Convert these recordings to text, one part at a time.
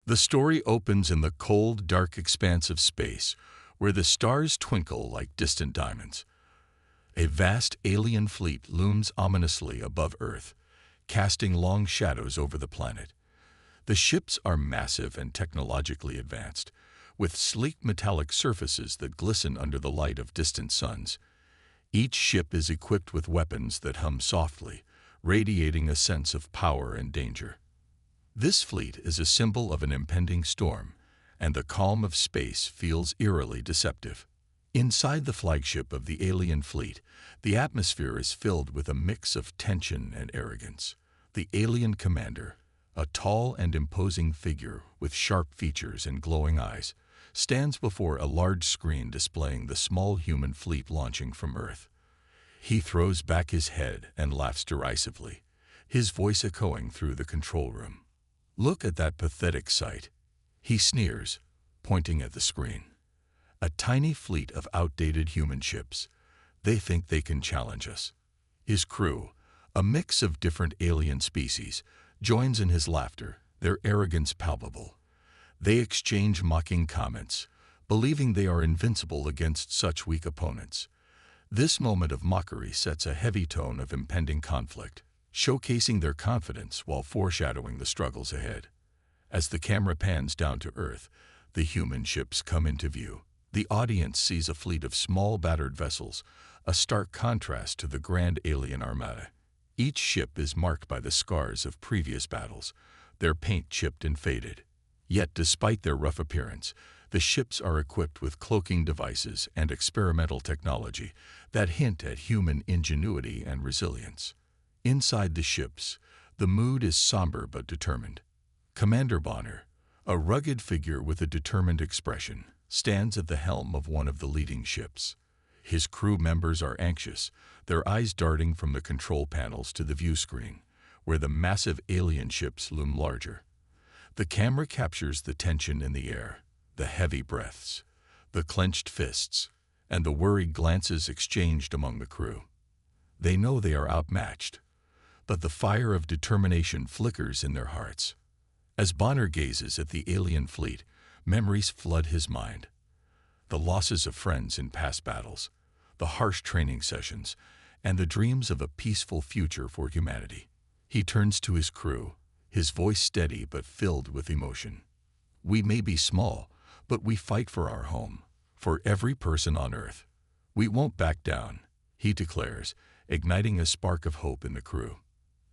The story opens in the cold, dark expanse of space, where the stars twinkle like distant diamonds. A vast alien fleet looms ominously above Earth, casting long shadows over the planet. The ships are massive and technologically advanced, with sleek metallic surfaces that glisten under the light of distant suns. Each ship is equipped with weapons that hum softly, radiating a sense of power and danger. This fleet is a symbol of an impending storm, and the calm of space feels eerily deceptive. Inside the flagship of the alien fleet, the atmosphere is filled with a mix of tension and arrogance. The alien commander, a tall and imposing figure with sharp features and glowing eyes, stands before a large screen displaying the small human fleet launching from Earth. He throws back his head and laughs derisively, his voice echoing through the control room. "Look at that pathetic sight," he sneers, pointing at the screen. "A tiny fleet of outdated human ships. They think they can challenge us." His crew, a mix of different alien species, joins in his laughter, their arrogance palpable. They exchange mocking comments, believing they are invincible against such weak opponents. This moment of mockery sets a heavy tone of impending conflict, showcasing their confidence while foreshadowing the struggles ahead. As the camera pans down to Earth, the human ships come into view. The audience sees a fleet of small battered vessels, a stark contrast to the grand alien armada. Each ship is marked by the scars of previous battles, their paint chipped and faded. Yet despite their rough appearance, the ships are equipped with cloaking devices and experimental technology that hint at human ingenuity and resilience. Inside the ships, the mood is somber but determined. Commander Bonner, a rugged figure with a determined expression, stands at the helm of one of the leading ships. His crew members are anxious, their eyes darting from the control panels to the view screen, where the massive alien ships loom larger. The camera captures the tension in the air, the heavy breaths, the clenched fists, and the worried glances exchanged among the crew. They know they are outmatched, but the fire of determination flickers in their hearts. As Bonner gazes at the alien fleet, memories flood his mind. The losses of friends in past battles, the harsh training sessions, and the dreams of a peaceful future for humanity. He turns to his crew, his voice steady but filled with emotion. "We may be small, but we fight for our home, for every person on Earth. We won't back down," he declares, igniting a spark of hope in the crew.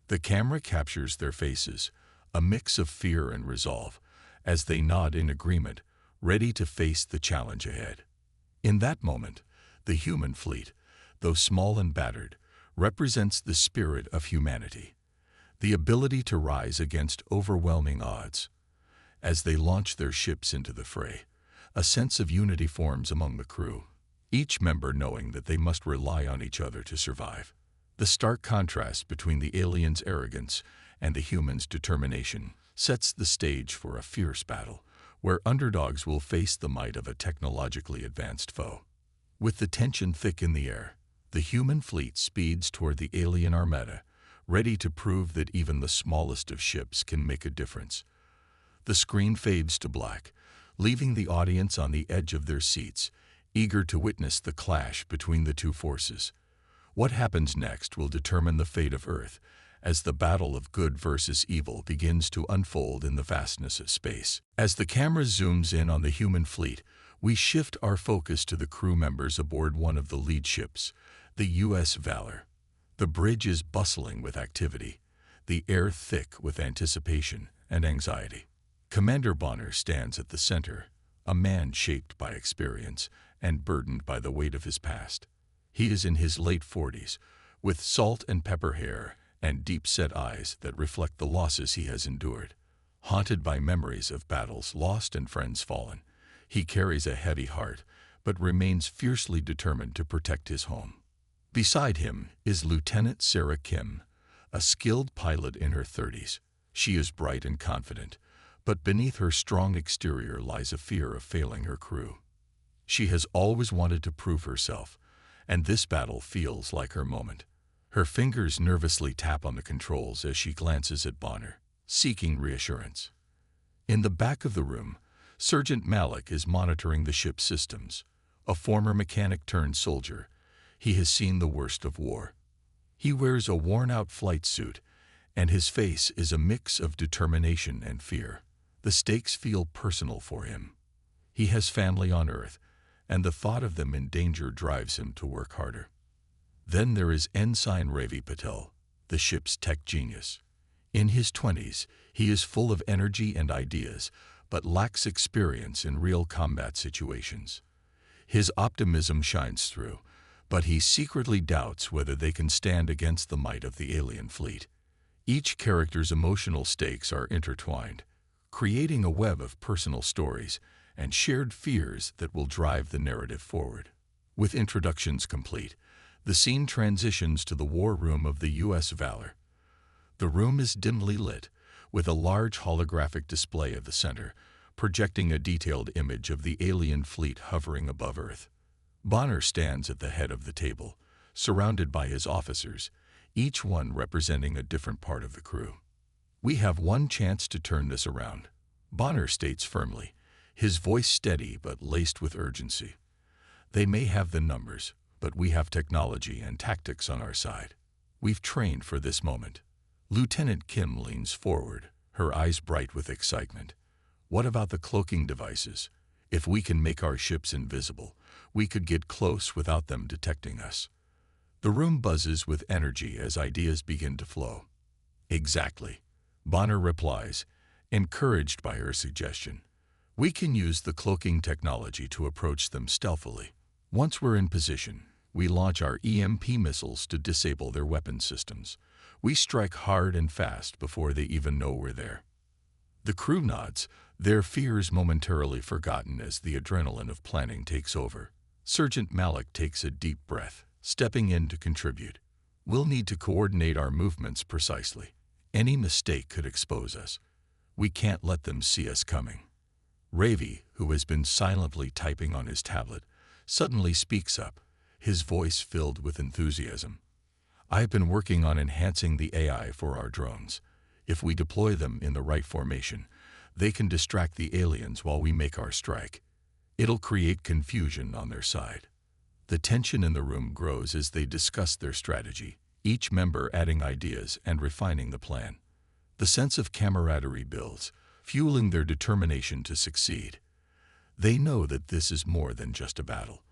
The camera captures their faces, a mix of fear and resolve, as they nod in agreement, ready to face the challenge ahead. In that moment, the human fleet, though small and battered, represents the spirit of humanity, the ability to rise against overwhelming odds. As they launch their ships into the fray, a sense of unity forms among the crew, each member knowing that they must rely on each other to survive. The stark contrast between the aliens' arrogance and the humans' determination sets the stage for a fierce battle, where underdogs will face the might of a technologically advanced foe. With the tension thick in the air, the human fleet speeds toward the alien armada, ready to prove that even the smallest of ships can make a difference. The screen fades to black, leaving the audience on the edge of their seats, eager to witness the clash between the two forces. What happens next will determine the fate of Earth, as the battle of good versus evil begins to unfold in the vastness of space. As the camera zooms in on the human fleet, we shift our focus to the crew members aboard one of the lead ships, the U.S. Valor. The bridge is bustling with activity, the air thick with anticipation and anxiety. Commander Bonner stands at the center, a man shaped by experience and burdened by the weight of his past. He is in his late 40s, with salt and pepper hair and deep-set eyes that reflect the losses he has endured. Haunted by memories of battles lost and friends fallen, he carries a heavy heart, but remains fiercely determined to protect his home. Beside him is Lieutenant Sarah Kim, a skilled pilot in her 30s. She is bright and confident, but beneath her strong exterior lies a fear of failing her crew. She has always wanted to prove herself, and this battle feels like her moment. Her fingers nervously tap on the controls as she glances at Bonner, seeking reassurance. In the back of the room, Sergeant Malik is monitoring the ship's systems. A former mechanic turned soldier, he has seen the worst of war. He wears a worn-out flight suit, and his face is a mix of determination and fear. The stakes feel personal for him. He has family on Earth, and the thought of them in danger drives him to work harder. Then there is Ensign Ravi Patel, the ship's tech genius. In his 20s, he is full of energy and ideas, but lacks experience in real combat situations. His optimism shines through, but he secretly doubts whether they can stand against the might of the alien fleet. Each character's emotional stakes are intertwined, creating a web of personal stories and shared fears that will drive the narrative forward. With introductions complete, the scene transitions to the war room of the U.S. Valor. The room is dimly lit, with a large holographic display at the center, projecting a detailed image of the alien fleet hovering above Earth. Bonner stands at the head of the table, surrounded by his officers, each one representing a different part of the crew. "We have one chance to turn this around," Bonner states firmly, his voice steady but laced with urgency. "They may have the numbers, but we have technology and tactics on our side. We've trained for this moment." Lieutenant Kim leans forward, her eyes bright with excitement. "What about the cloaking devices? If we can make our ships invisible, we could get close without them detecting us." The room buzzes with energy as ideas begin to flow. "Exactly," Bonner replies, encouraged by her suggestion. "We can use the cloaking technology to approach them stealthily. Once we're in position, we launch our EMP missiles to disable their weapon systems. We strike hard and fast before they even know we're there." The crew nods, their fears momentarily forgotten as the adrenaline of planning takes over. Sergeant Malik takes a deep breath, stepping in to contribute. "We'll need to coordinate our movements precisely. Any mistake could expose us. We can't let them see us coming." Ravi, who has been silently typing on his tablet, suddenly speaks up, his voice filled with enthusiasm. "I've been working on enhancing the AI for our drones. If we deploy them in the right formation, they can distract the aliens while we make our strike. It'll create confusion on their side." The tension in the room grows as they discuss their strategy, each member adding ideas and refining the plan. The sense of camaraderie builds, fueling their determination to succeed. They know that this is more than just a battle.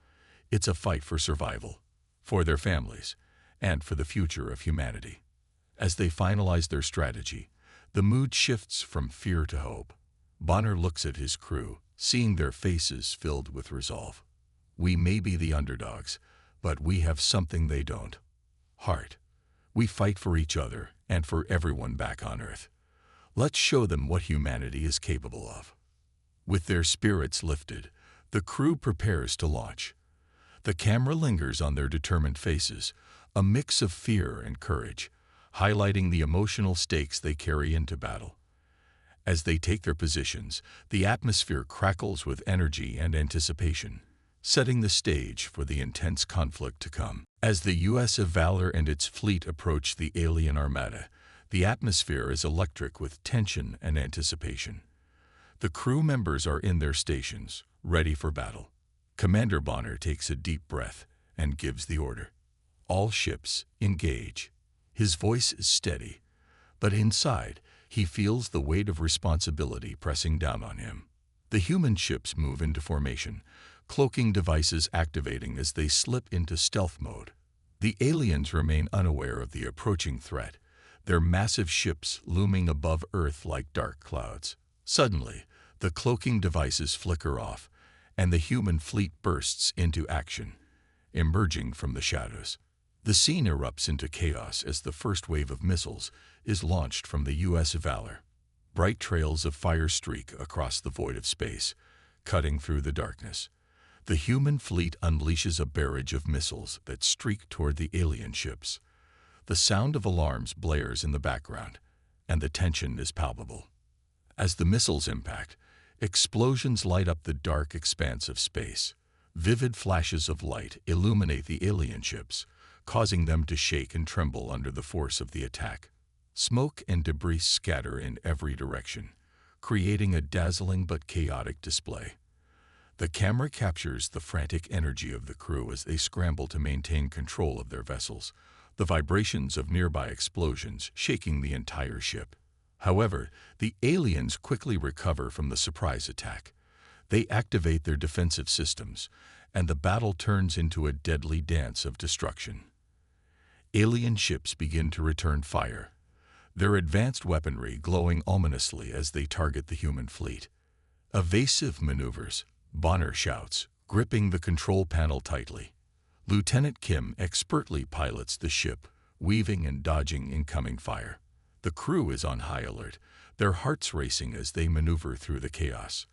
It's a fight for survival, for their families, and for the future of humanity. As they finalize their strategy, the mood shifts from fear to hope. Bonner looks at his crew, seeing their faces filled with resolve. "We may be the underdogs, but we have something they don't. Heart. We fight for each other and for everyone back on Earth. Let's show them what humanity is capable of." With their spirits lifted, the crew prepares to launch. The camera lingers on their determined faces, a mix of fear and courage, highlighting the emotional stakes they carry into battle. As they take their positions, the atmosphere crackles with energy and anticipation, setting the stage for the intense conflict to come. As the U.S. Valor and its fleet approach the alien armada, the atmosphere is electric with tension and anticipation. The crew members are in their stations, ready for battle. Commander Bonner takes a deep breath and gives the order. "All ships, engage." His voice is steady, but inside, he feels the weight of responsibility pressing down on him. The human ships move into formation, cloaking devices activating as they slip into stealth mode. The aliens remain unaware of the approaching threat, their massive ships looming above Earth like dark clouds. Suddenly, the cloaking devices flicker off, and the human fleet bursts into action, emerging from the shadows. The scene erupts into chaos as the first wave of missiles is launched from the U.S. Valor. Bright trails of fire streak across the void of space, cutting through the darkness. The human fleet unleashes a barrage of missiles that streak toward the alien ships. The sound of alarms blares in the background, and the tension is palpable. As the missiles impact, explosions light up the dark expanse of space. Vivid flashes of light illuminate the alien ships, causing them to shake and tremble under the force of the attack. Smoke and debris scatter in every direction, creating a dazzling but chaotic display. The camera captures the frantic energy of the crew as they scramble to maintain control of their vessels, the vibrations of nearby explosions shaking the entire ship. However, the aliens quickly recover from the surprise attack. They activate their defensive systems, and the battle turns into a deadly dance of destruction. Alien ships begin to return fire, their advanced weaponry glowing ominously as they target the human fleet. Evasive maneuvers, Bonner shouts, gripping the control panel tightly. Lieutenant Kim expertly pilots the ship, weaving and dodging incoming fire. The crew is on high alert, their hearts racing as they maneuver through the chaos.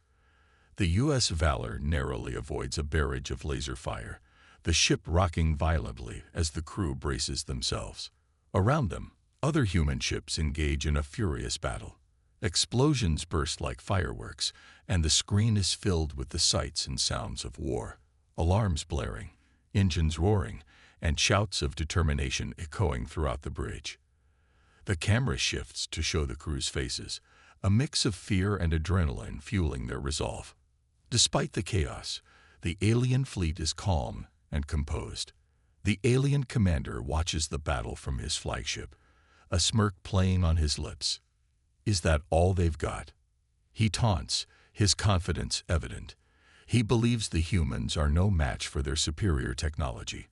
The U.S. Valor narrowly avoids a barrage of laser fire, the ship rocking violently as the crew braces themselves. Around them, other human ships engage in a furious battle. Explosions burst like fireworks, and the screen is filled with the sights and sounds of war. Alarms blaring, engines roaring, and shouts of determination echoing throughout the bridge. The camera shifts to show the crew's faces, a mix of fear and adrenaline fueling their resolve. Despite the chaos, the alien fleet is calm and composed. The alien commander watches the battle from his flagship, a smirk playing on his lips. Is that all they've got? He taunts, his confidence evident. He believes the humans are no match for their superior technology,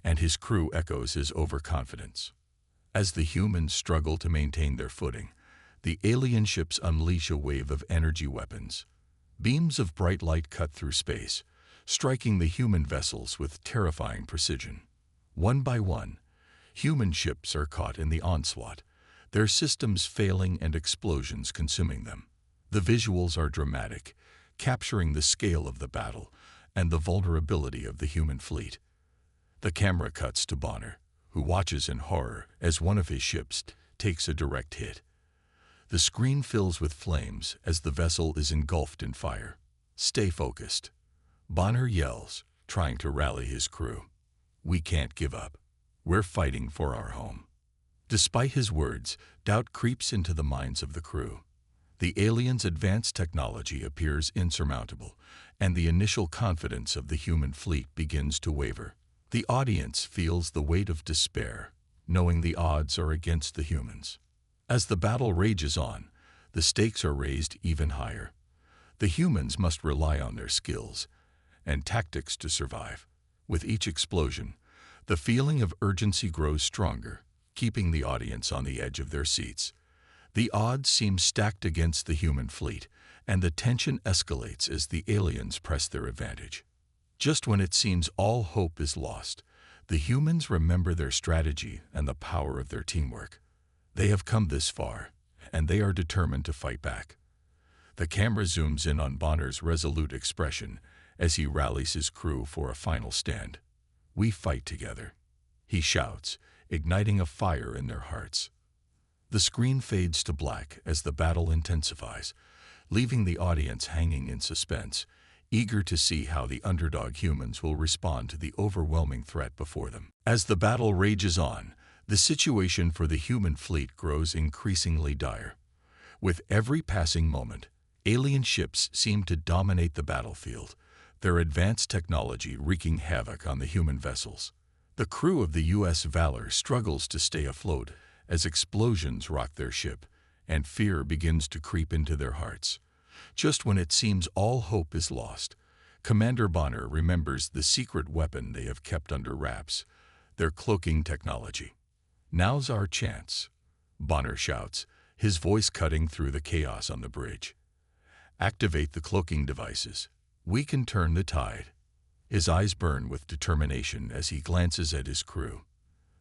and his crew echoes his overconfidence. As the humans struggle to maintain their footing, the alien ships unleash a wave of energy weapons. Beams of bright light cut through space, striking the human vessels with terrifying precision. One by one, human ships are caught in the onslaught, their systems failing and explosions consuming them. The visuals are dramatic, capturing the scale of the battle and the vulnerability of the human fleet. The camera cuts to Bonner, who watches in horror as one of his ships takes a direct hit. The screen fills with flames as the vessel is engulfed in fire. Stay focused, Bonner yells, trying to rally his crew. We can't give up. We're fighting for our home. Despite his words, doubt creeps into the minds of the crew. The aliens' advanced technology appears insurmountable, and the initial confidence of the human fleet begins to waver. The audience feels the weight of despair, knowing the odds are against the humans. As the battle rages on, the stakes are raised even higher. The humans must rely on their skills and tactics to survive. With each explosion, the feeling of urgency grows stronger, keeping the audience on the edge of their seats. The odds seem stacked against the human fleet, and the tension escalates as the aliens press their advantage. Just when it seems all hope is lost, the humans remember their strategy and the power of their teamwork. They have come this far, and they are determined to fight back. The camera zooms in on Bonner's resolute expression as he rallies his crew for a final stand. We fight together, he shouts, igniting a fire in their hearts. The screen fades to black as the battle intensifies, leaving the audience hanging in suspense, eager to see how the underdog humans will respond to the overwhelming threat before them. As the battle rages on, the situation for the human fleet grows increasingly dire. With every passing moment, alien ships seem to dominate the battlefield, their advanced technology wreaking havoc on the human vessels. The crew of the U.S. Valor struggles to stay afloat as explosions rock their ship, and fear begins to creep into their hearts. Just when it seems all hope is lost, Commander Bonner remembers the secret weapon they have kept under wraps, their cloaking technology. Now's our chance, Bonner shouts, his voice cutting through the chaos on the bridge. Activate the cloaking devices. We can turn the tide. His eyes burn with determination as he glances at his crew.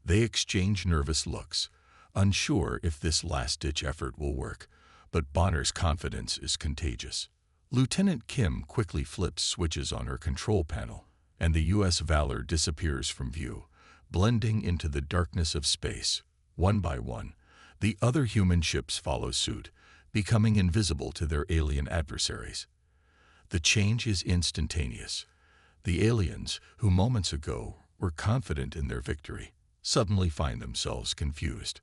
They exchange nervous looks, unsure if this last-ditch effort will work, but Bonner's confidence is contagious. Lieutenant Kim quickly flips switches on her control panel, and the U.S. Valor disappears from view, blending into the darkness of space. One by one, the other human ships follow suit, becoming invisible to their alien adversaries. The change is instantaneous. The aliens, who moments ago were confident in their victory, suddenly find themselves confused.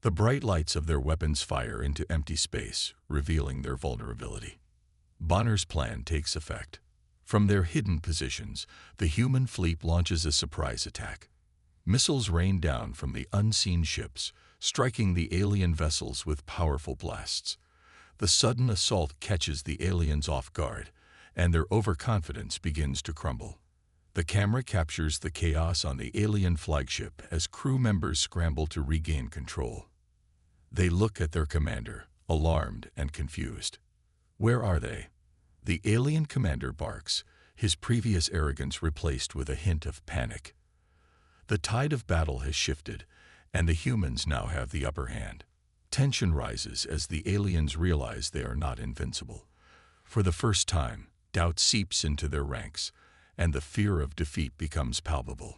The bright lights of their weapons fire into empty space, revealing their vulnerability. Bonner's plan takes effect. From their hidden positions, the human fleet launches a surprise attack. Missiles rain down from the unseen ships, striking the alien vessels with powerful blasts. The sudden assault catches the aliens off guard, and their overconfidence begins to crumble. The camera captures the chaos on the alien flagship as crew members scramble to regain control. They look at their commander, alarmed and confused. Where are they? The alien commander barks, his previous arrogance replaced with a hint of panic. The tide of battle has shifted, and the humans now have the upper hand. Tension rises as the aliens realize they are not invincible. For the first time, doubt seeps into their ranks, and the fear of defeat becomes palpable.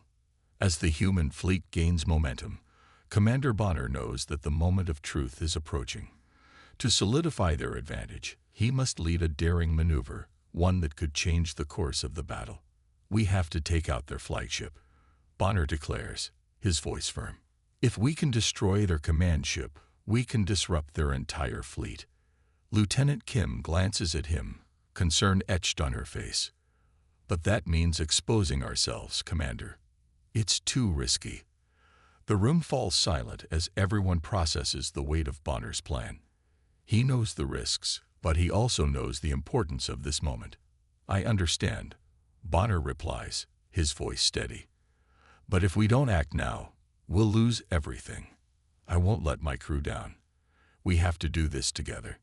As the human fleet gains momentum, Commander Bonner knows that the moment of truth is approaching. To solidify their advantage, he must lead a daring maneuver, one that could change the course of the battle. "We have to take out their flagship," Bonner declares, his voice firm. "If we can destroy their command ship, we can disrupt their entire fleet." Lieutenant Kim glances at him, concern etched on her face. "But that means exposing ourselves, Commander. It's too risky." The room falls silent as everyone processes the weight of Bonner's plan. He knows the risks, but he also knows the importance of this moment. "I understand," Bonner replies, his voice steady. "But if we don't act now, we'll lose everything. I won't let my crew down. We have to do this together."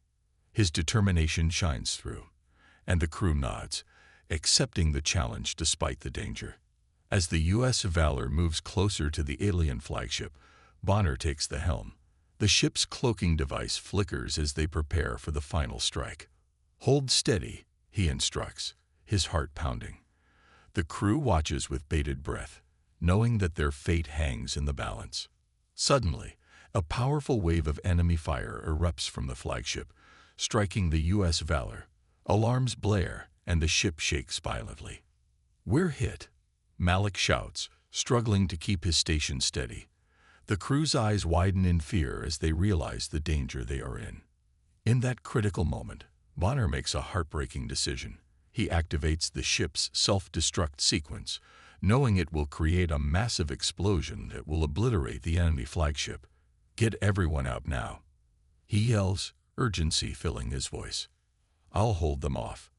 His determination shines through, and the crew nods, accepting the challenge despite the danger. As the U.S. Valor moves closer to the alien flagship, Bonner takes the helm. The ship's cloaking device flickers as they prepare for the final strike. "Hold steady," he instructs, his heart pounding. The crew watches with bated breath, knowing that their fate hangs in the balance. Suddenly, a powerful wave of enemy fire erupts from the flagship, striking the U.S. Valor. Alarms blare, and the ship shakes violently. "We're hit," Malik shouts, struggling to keep his station steady. The crew's eyes widen in fear as they realize the danger they are in. In that critical moment, Bonner makes a heartbreaking decision. He activates the ship's self-destruct sequence, knowing it will create a massive explosion that will obliterate the enemy flagship. "Get everyone out now," he yells, urgency filling his voice. "I'll hold them off."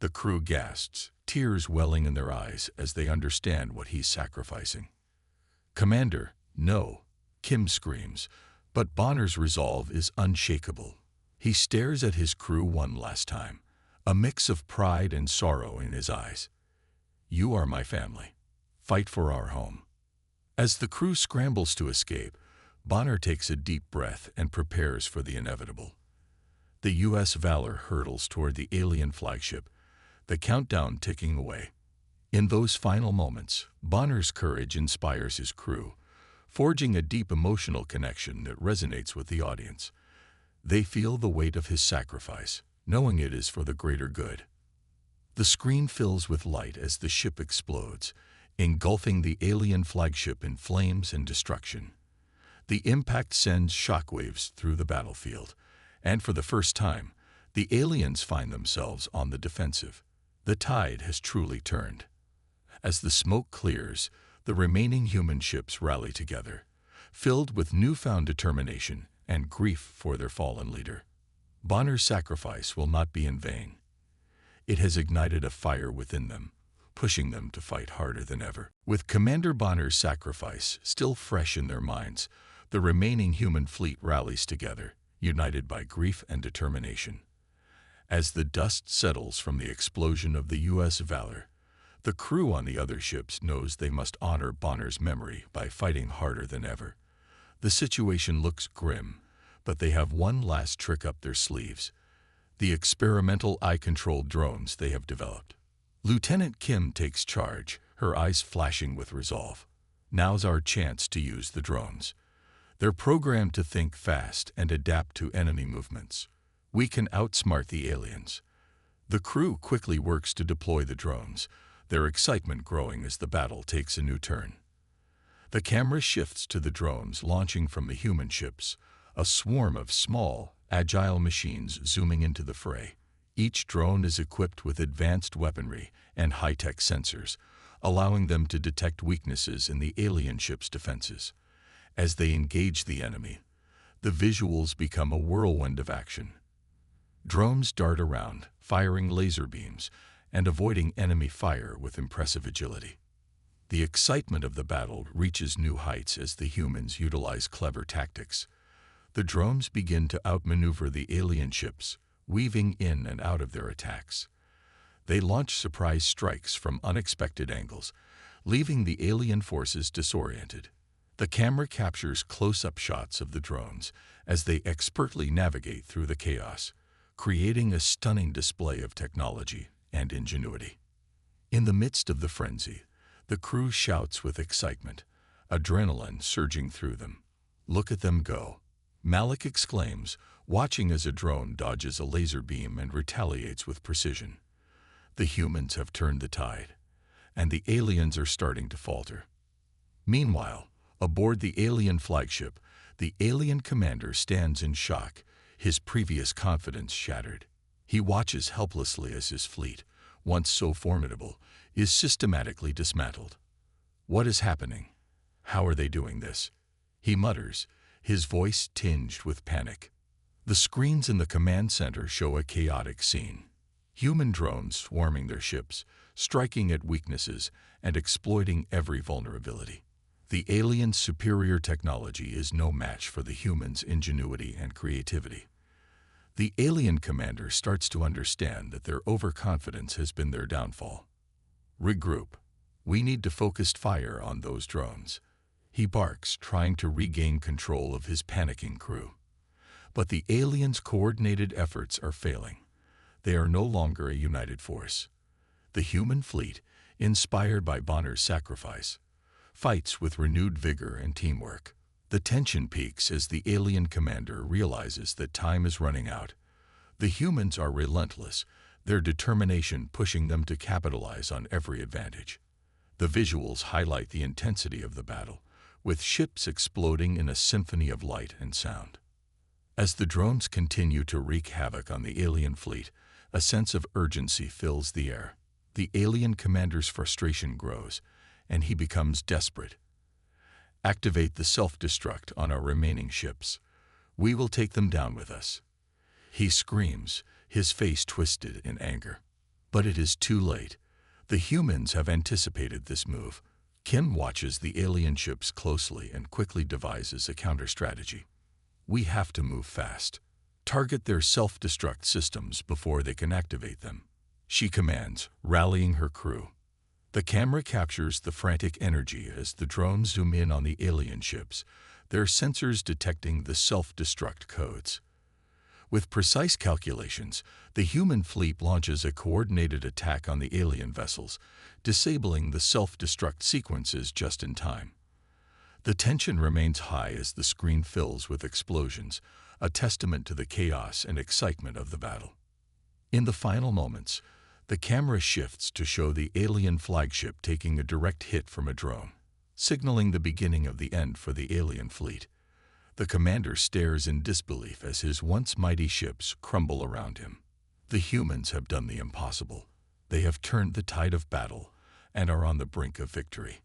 The crew gasps, tears welling in their eyes as they understand what he's sacrificing. "Commander, no," Kim screams, but Bonner's resolve is unshakable. He stares at his crew one last time, a mix of pride and sorrow in his eyes. "You are my family. Fight for our home." As the crew scrambles to escape, Bonner takes a deep breath and prepares for the inevitable. The U.S. Valor hurtles toward the alien flagship, the countdown ticking away. In those final moments, Bonner's courage inspires his crew, forging a deep emotional connection that resonates with the audience. They feel the weight of his sacrifice, knowing it is for the greater good. The screen fills with light as the ship explodes, engulfing the alien flagship in flames and destruction. The impact sends shockwaves through the battlefield, and for the first time, the aliens find themselves on the defensive. The tide has truly turned. As the smoke clears, the remaining human ships rally together, filled with newfound determination and grief for their fallen leader. Bonner's sacrifice will not be in vain. It has ignited a fire within them, pushing them to fight harder than ever. With Commander Bonner's sacrifice still fresh in their minds, the remaining human fleet rallies together, united by grief and determination. As the dust settles from the explosion of the U.S. Valor, the crew on the other ships knows they must honor Bonner's memory by fighting harder than ever. The situation looks grim, but they have one last trick up their sleeves: the experimental eye-controlled drones they have developed. Lieutenant Kim takes charge, her eyes flashing with resolve. "Now's our chance to use the drones. They're programmed to think fast and adapt to enemy movements. We can outsmart the aliens." The crew quickly works to deploy the drones, their excitement growing as the battle takes a new turn. The camera shifts to the drones launching from the human ships, a swarm of small, agile machines zooming into the fray. Each drone is equipped with advanced weaponry and high-tech sensors, allowing them to detect weaknesses in the alien ship's defenses. As they engage the enemy, the visuals become a whirlwind of action. Drones dart around, firing laser beams and avoiding enemy fire with impressive agility. The excitement of the battle reaches new heights as the humans utilize clever tactics. The drones begin to outmaneuver the alien ships, weaving in and out of their attacks. They launch surprise strikes from unexpected angles, leaving the alien forces disoriented. The camera captures close-up shots of the drones as they expertly navigate through the chaos, creating a stunning display of technology and ingenuity. In the midst of the frenzy, the crew shouts with excitement, adrenaline surging through them. "Look at them go!" Malik exclaims, watching as a drone dodges a laser beam and retaliates with precision. The humans have turned the tide, and the aliens are starting to falter. Meanwhile, aboard the alien flagship, the alien commander stands in shock, his previous confidence shattered. He watches helplessly as his fleet, once so formidable, is systematically dismantled. What is happening? How are they doing this? He mutters, his voice tinged with panic. The screens in the command center show a chaotic scene. Human drones swarming their ships, striking at weaknesses and exploiting every vulnerability. The aliens' superior technology is no match for the humans' ingenuity and creativity. The alien commander starts to understand that their overconfidence has been their downfall. "Regroup. We need to focus fire on those drones," he barks, trying to regain control of his panicking crew. But the aliens' coordinated efforts are failing. They are no longer a united force. The human fleet, inspired by Bonner's sacrifice, fights with renewed vigor and teamwork. The tension peaks as the alien commander realizes that time is running out. The humans are relentless, their determination pushing them to capitalize on every advantage. The visuals highlight the intensity of the battle, with ships exploding in a symphony of light and sound. As the drones continue to wreak havoc on the alien fleet, a sense of urgency fills the air. The alien commander's frustration grows, and he becomes desperate. "Activate the self-destruct on our remaining ships. We will take them down with us," he screams, his face twisted in anger. But it is too late. The humans have anticipated this move. Kim watches the alien ships closely and quickly devises a counter-strategy. "We have to move fast. Target their self-destruct systems before they can activate them," she commands, rallying her crew. The camera captures the frantic energy as the drones zoom in on the alien ships, their sensors detecting the self-destruct codes. With precise calculations, the human fleet launches a coordinated attack on the alien vessels, disabling the self-destruct sequences just in time. The tension remains high as the screen fills with explosions, a testament to the chaos and excitement of the battle. In the final moments, the camera shifts to show the alien flagship taking a direct hit from a drone, signaling the beginning of the end for the alien fleet. The commander stares in disbelief as his once mighty ships crumble around him. The humans have done the impossible. They have turned the tide of battle and are on the brink of victory.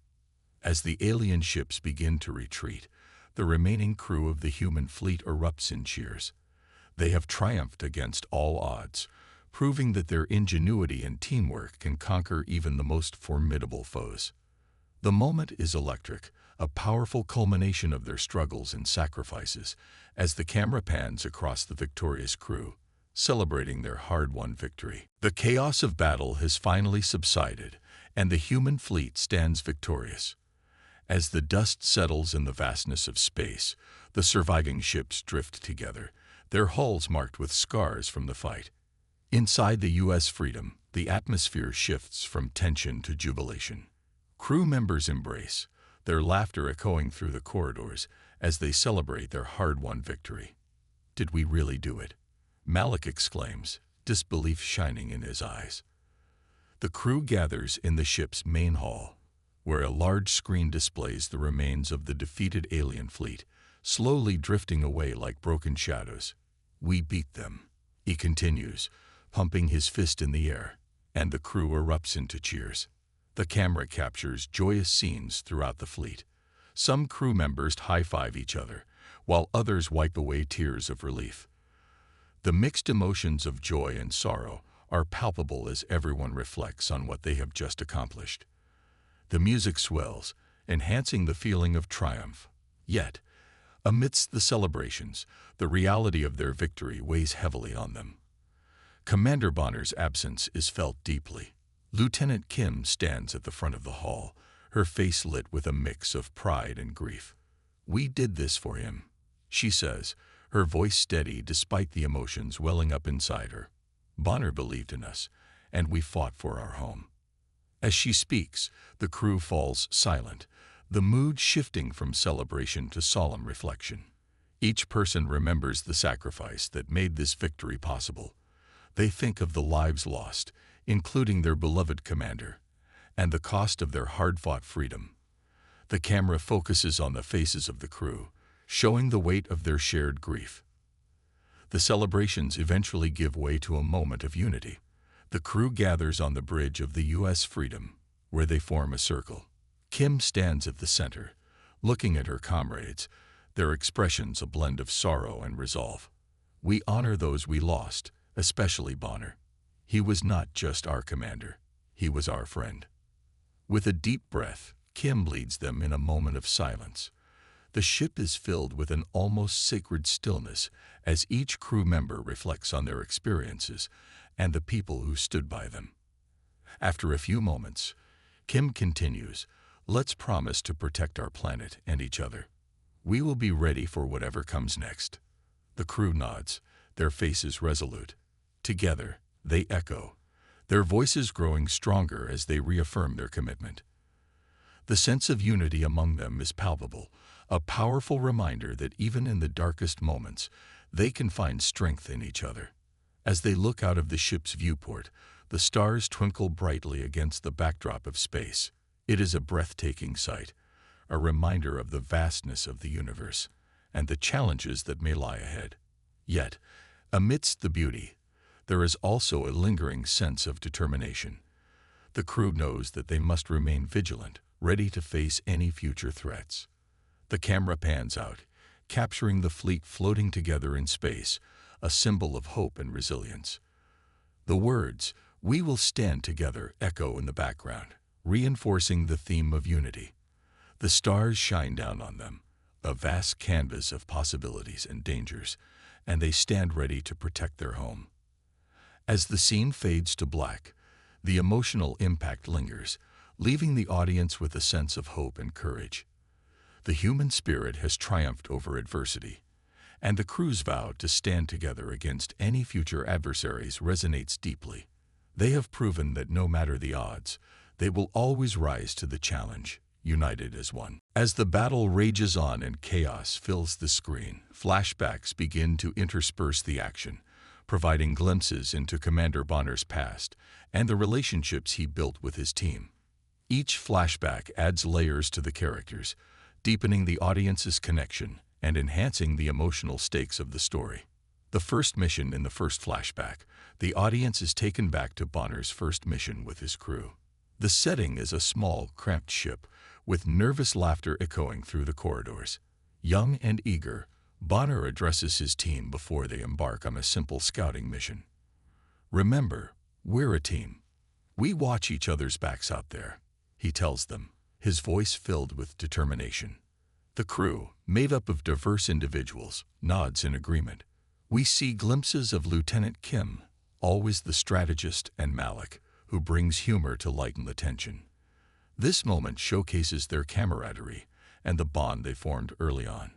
As the alien ships begin to retreat, the remaining crew of the human fleet erupts in cheers. They have triumphed against all odds, proving that their ingenuity and teamwork can conquer even the most formidable foes. The moment is electric, a powerful culmination of their struggles and sacrifices, as the camera pans across the victorious crew, celebrating their hard-won victory. The chaos of battle has finally subsided, and the human fleet stands victorious. As the dust settles in the vastness of space, the surviving ships drift together, their hulls marked with scars from the fight. Inside the U.S. Freedom, the atmosphere shifts from tension to jubilation. Crew members embrace, their laughter echoing through the corridors as they celebrate their hard-won victory. "Did we really do it?" Malik exclaims, disbelief shining in his eyes. The crew gathers in the ship's main hall. where a large screen displays the remains of the defeated alien fleet, slowly drifting away like broken shadows. "We beat them," he continues, pumping his fist in the air, and the crew erupts into cheers. The camera captures joyous scenes throughout the fleet. Some crew members high-five each other, while others wipe away tears of relief. The mixed emotions of joy and sorrow are palpable as everyone reflects on what they have just accomplished. The music swells, enhancing the feeling of triumph. Yet, amidst the celebrations, the reality of their victory weighs heavily on them. Commander Bonner's absence is felt deeply. Lieutenant Kim stands at the front of the hall, her face lit with a mix of pride and grief. "We did this for him," she says, her voice steady despite the emotions welling up inside her. "Bonner believed in us, and we fought for our home." As she speaks, the crew falls silent, the mood shifting from celebration to solemn reflection. Each person remembers the sacrifice that made this victory possible. They think of the lives lost, including their beloved commander, and the cost of their hard-fought freedom. The camera focuses on the faces of the crew, showing the weight of their shared grief. The celebrations eventually give way to a moment of unity. The crew gathers on the bridge of the U.S. Freedom, where they form a circle. Kim stands at the center, looking at her comrades, their expressions a blend of sorrow and resolve. "We honor those we lost, especially Bonner. He was not just our commander, he was our friend." With a deep breath, Kim leads them in a moment of silence. The ship is filled with an almost sacred stillness as each crew member reflects on their experiences and the people who stood by them. After a few moments, Kim continues, "Let's promise to protect our planet and each other. We will be ready for whatever comes next." The crew nods, their faces resolute. Together, they echo, their voices growing stronger as they reaffirm their commitment. The sense of unity among them is palpable, a powerful reminder that even in the darkest moments, they can find strength in each other. As they look out of the ship's viewport, the stars twinkle brightly against the backdrop of space. It is a breathtaking sight, a reminder of the vastness of the universe and the challenges that may lie ahead. Yet, amidst the beauty, there is also a lingering sense of determination. The crew knows that they must remain vigilant, ready to face any future threats. The camera pans out, capturing the fleet floating together in space, a symbol of hope and resilience. The words, "We will stand together," echo in the background, reinforcing the theme of unity. The stars shine down on them, a vast canvas of possibilities and dangers, and they stand ready to protect their home. As the scene fades to black, the emotional impact lingers, leaving the audience with a sense of hope and courage. The human spirit has triumphed over adversity, and the crew's vow to stand together against any future adversaries resonates deeply. They have proven that no matter the odds, they will always rise to the challenge, united as one. As the battle rages on and chaos fills the screen, flashbacks begin to intersperse the action, providing glimpses into Commander Bonner's past and the relationships he built with his team. Each flashback adds layers to the characters, deepening the audience's connection and enhancing the emotional stakes of the story. The first mission in the first flashback, the audience is taken back to Bonner's first mission with his crew. The setting is a small, cramped ship, with nervous laughter echoing through the corridors. Young and eager, Bonner addresses his team before they embark on a simple scouting mission. "Remember, we're a team. We watch each other's backs out there," he tells them, his voice filled with determination. The crew, made up of diverse individuals, nods in agreement. We see glimpses of Lieutenant Kim, always the strategist, and Malik, who brings humor to lighten the tension. This moment showcases their camaraderie and the bond they formed early on.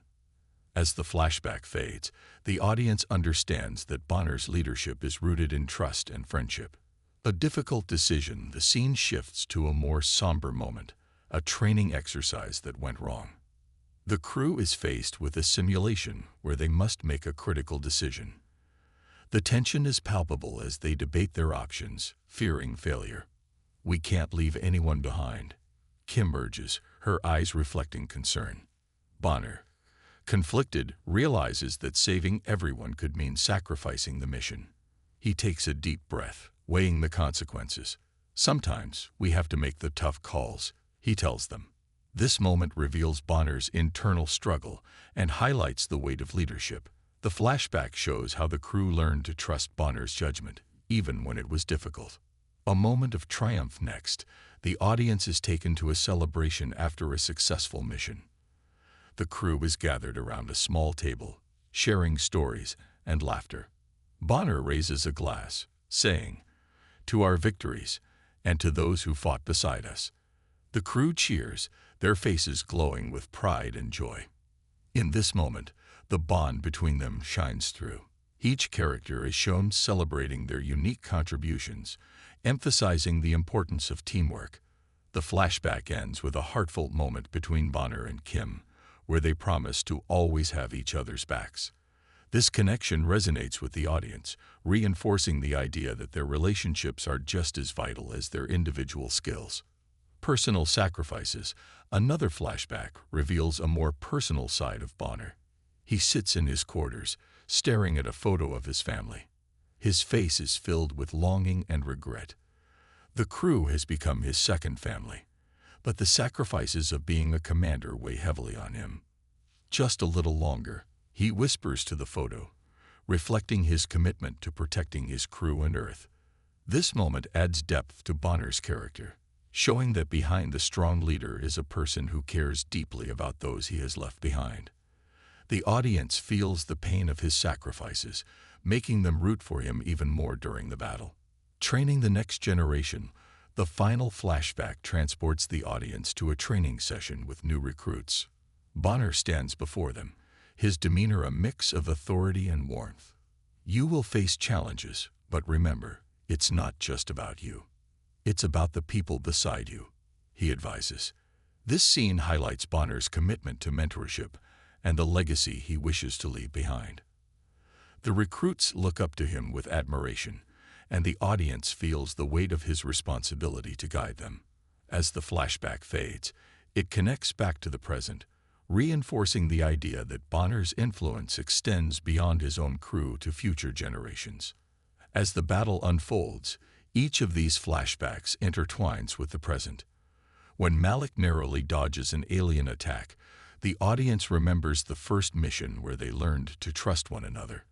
As the flashback fades, the audience understands that Bonner's leadership is rooted in trust and friendship. A difficult decision, the scene shifts to a more somber moment, a training exercise that went wrong. The crew is faced with a simulation where they must make a critical decision. The tension is palpable as they debate their options, fearing failure. "We can't leave anyone behind," Kim urges, her eyes reflecting concern. Bonner, conflicted, realizes that saving everyone could mean sacrificing the mission. He takes a deep breath, weighing the consequences. Sometimes we have to make the tough calls, he tells them. This moment reveals Bonner's internal struggle and highlights the weight of leadership. The flashback shows how the crew learned to trust Bonner's judgment, even when it was difficult. A moment of triumph next. The audience is taken to a celebration after a successful mission. The crew is gathered around a small table, sharing stories and laughter. Bonner raises a glass, saying, "To our victories, and to those who fought beside us." The crew cheers, their faces glowing with pride and joy. In this moment, the bond between them shines through. Each character is shown celebrating their unique contributions, emphasizing the importance of teamwork. The flashback ends with a heartfelt moment between Bonner and Kim, where they promise to always have each other's backs. This connection resonates with the audience, reinforcing the idea that their relationships are just as vital as their individual skills. Personal sacrifices. Another flashback reveals a more personal side of Bonner. He sits in his quarters, staring at a photo of his family. His face is filled with longing and regret. The crew has become his second family, but the sacrifices of being a commander weigh heavily on him. "Just a little longer," he whispers to the photo, reflecting his commitment to protecting his crew and Earth. This moment adds depth to Bonner's character, showing that behind the strong leader is a person who cares deeply about those he has left behind. The audience feels the pain of his sacrifices, making them root for him even more during the battle. Training the next generation. The final flashback transports the audience to a training session with new recruits. Bonner stands before them, his demeanor a mix of authority and warmth. "You will face challenges, but remember, it's not just about you. It's about the people beside you," he advises. This scene highlights Bonner's commitment to mentorship and the legacy he wishes to leave behind. The recruits look up to him with admiration, and the audience feels the weight of his responsibility to guide them. As the flashback fades, it connects back to the present, reinforcing the idea that Bonner's influence extends beyond his own crew to future generations. As the battle unfolds, each of these flashbacks intertwines with the present. When Malik narrowly dodges an alien attack, the audience remembers the first mission where they learned to trust one another.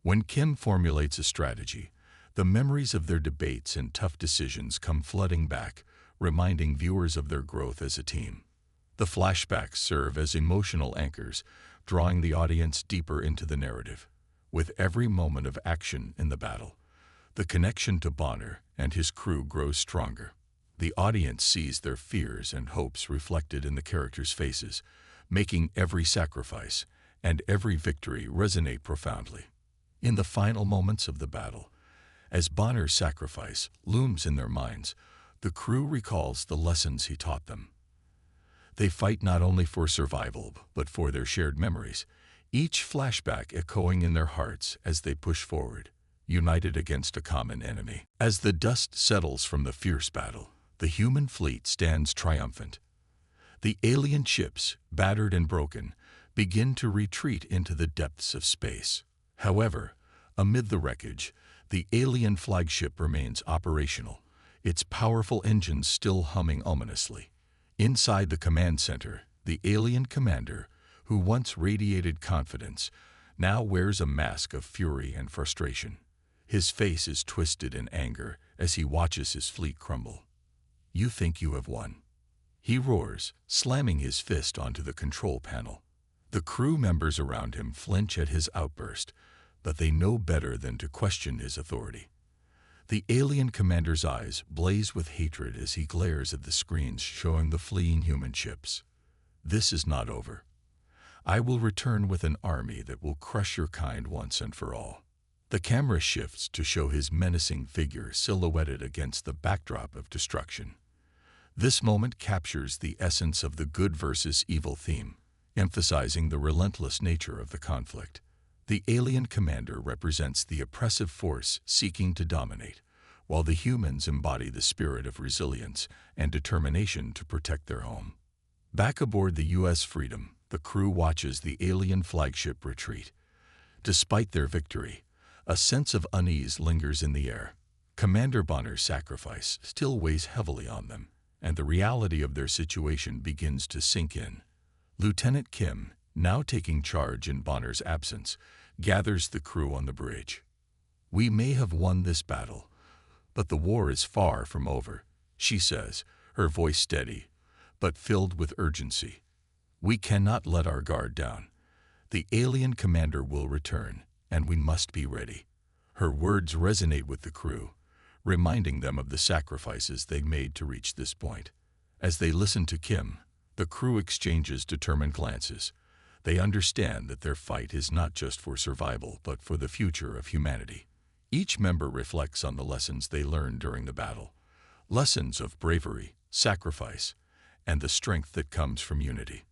When Kim formulates a strategy, the memories of their debates and tough decisions come flooding back, reminding viewers of their growth as a team. The flashbacks serve as emotional anchors, drawing the audience deeper into the narrative. With every moment of action in the battle, the connection to Bonner and his crew grows stronger. The audience sees their fears and hopes reflected in the characters' faces, making every sacrifice and every victory resonate profoundly. In the final moments of the battle, as Bonner's sacrifice looms in their minds, the crew recalls the lessons he taught them. They fight not only for survival, but for their shared memories, each flashback echoing in their hearts as they push forward, united against a common enemy. As the dust settles from the fierce battle, the human fleet stands triumphant. The alien ships, battered and broken, begin to retreat into the depths of space. However, amid the wreckage, the alien flagship remains operational, its powerful engines still humming ominously. Inside the command center, the alien commander, who once radiated confidence, now wears a mask of fury and frustration. His face is twisted in anger as he watches his fleet crumble. "You think you have won?" he roars, slamming his fist onto the control panel. The crew members around him flinch at his outburst, but they know better than to question his authority. The alien commander's eyes blaze with hatred as he glares at the screens showing the fleeing human ships. "This is not over. I will return with an army that will crush your kind once and for all." The camera shifts to show his menacing figure silhouetted against the backdrop of destruction. This moment captures the essence of the good versus evil theme, emphasizing the relentless nature of the conflict. The alien commander represents the oppressive force seeking to dominate, while the humans embody the spirit of resilience and determination to protect their home. Back aboard the U.S. Freedom, the crew watches the alien flagship retreat. Despite their victory, a sense of unease lingers in the air. Commander Bonner's sacrifice still weighs heavily on them, and the reality of their situation begins to sink in. Lieutenant Kim, now taking charge in Bonner's absence, gathers the crew on the bridge. "We may have won this battle, but the war is far from over," she says, her voice steady, but filled with urgency. "We cannot let our guard down. The alien commander will return, and we must be ready." Her words resonate with the crew, reminding them of the sacrifices they made to reach this point. As they listen to Kim, the crew exchanges determined glances. They understand that their fight is not just for survival, but for the future of humanity. Each member reflects on the lessons they learned during the battle, lessons of bravery, sacrifice, and the strength that comes from unity.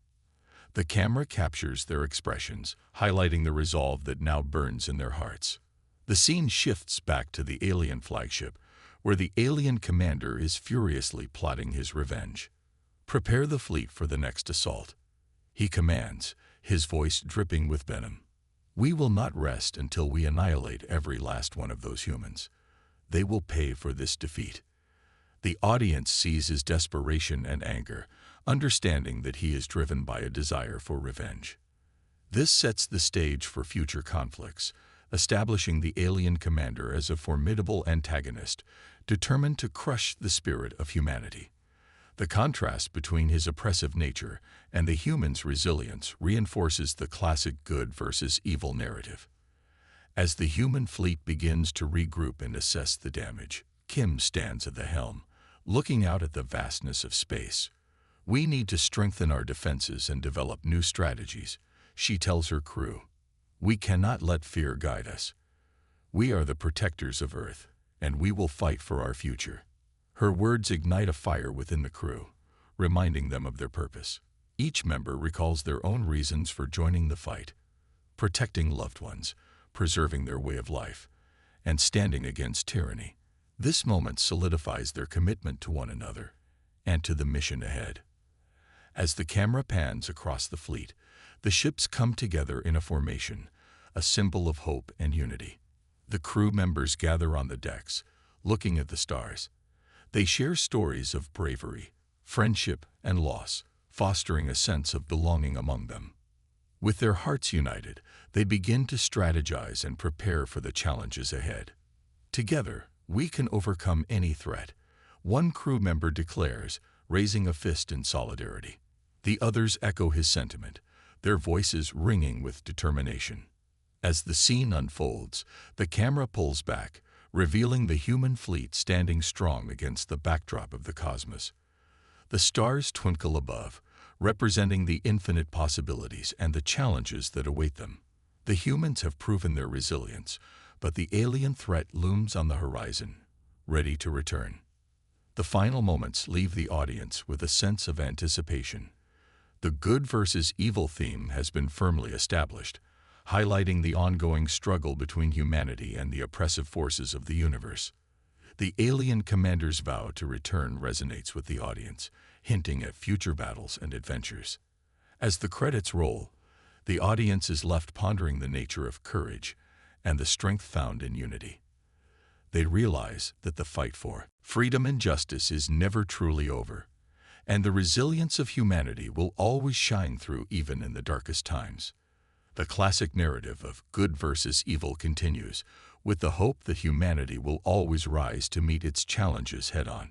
The camera captures their expressions, highlighting the resolve that now burns in their hearts. The scene shifts back to the alien flagship, where the alien commander is furiously plotting his revenge. "Prepare the fleet for the next assault," he commands, his voice dripping with venom. "We will not rest until we annihilate every last one of those humans. They will pay for this defeat." The audience sees his desperation and anger, understanding that he is driven by a desire for revenge. This sets the stage for future conflicts, establishing the alien commander as a formidable antagonist, determined to crush the spirit of humanity. The contrast between his oppressive nature and the human's resilience reinforces the classic good versus evil narrative. As the human fleet begins to regroup and assess the damage, Kim stands at the helm, looking out at the vastness of space. "We need to strengthen our defenses and develop new strategies," she tells her crew. "We cannot let fear guide us. We are the protectors of Earth, and we will fight for our future." Her words ignite a fire within the crew, reminding them of their purpose. Each member recalls their own reasons for joining the fight: protecting loved ones, preserving their way of life, and standing against tyranny. This moment solidifies their commitment to one another and to the mission ahead. As the camera pans across the fleet, the ships come together in a formation, a symbol of hope and unity. The crew members gather on the decks, looking at the stars. They share stories of bravery, friendship, and loss, fostering a sense of belonging among them. With their hearts united, they begin to strategize and prepare for the challenges ahead. "Together, we can overcome any threat," one crew member declares, raising a fist in solidarity. The others echo his sentiment, their voices ringing with determination. As the scene unfolds, the camera pulls back, revealing the human fleet standing strong against the backdrop of the cosmos. The stars twinkle above, representing the infinite possibilities and the challenges that await them. The humans have proven their resilience, but the alien threat looms on the horizon, ready to return. The final moments leave the audience with a sense of anticipation. The good versus evil theme has been firmly established, highlighting the ongoing struggle between humanity and the oppressive forces of the universe. The alien commander's vow to return resonates with the audience, hinting at future battles and adventures. As the credits roll, the audience is left pondering the nature of courage and the strength found in unity. They realize that the fight for freedom and justice is never truly over, and the resilience of humanity will always shine through even in the darkest times. The classic narrative of good versus evil continues, with the hope that humanity will always rise to meet its challenges head-on.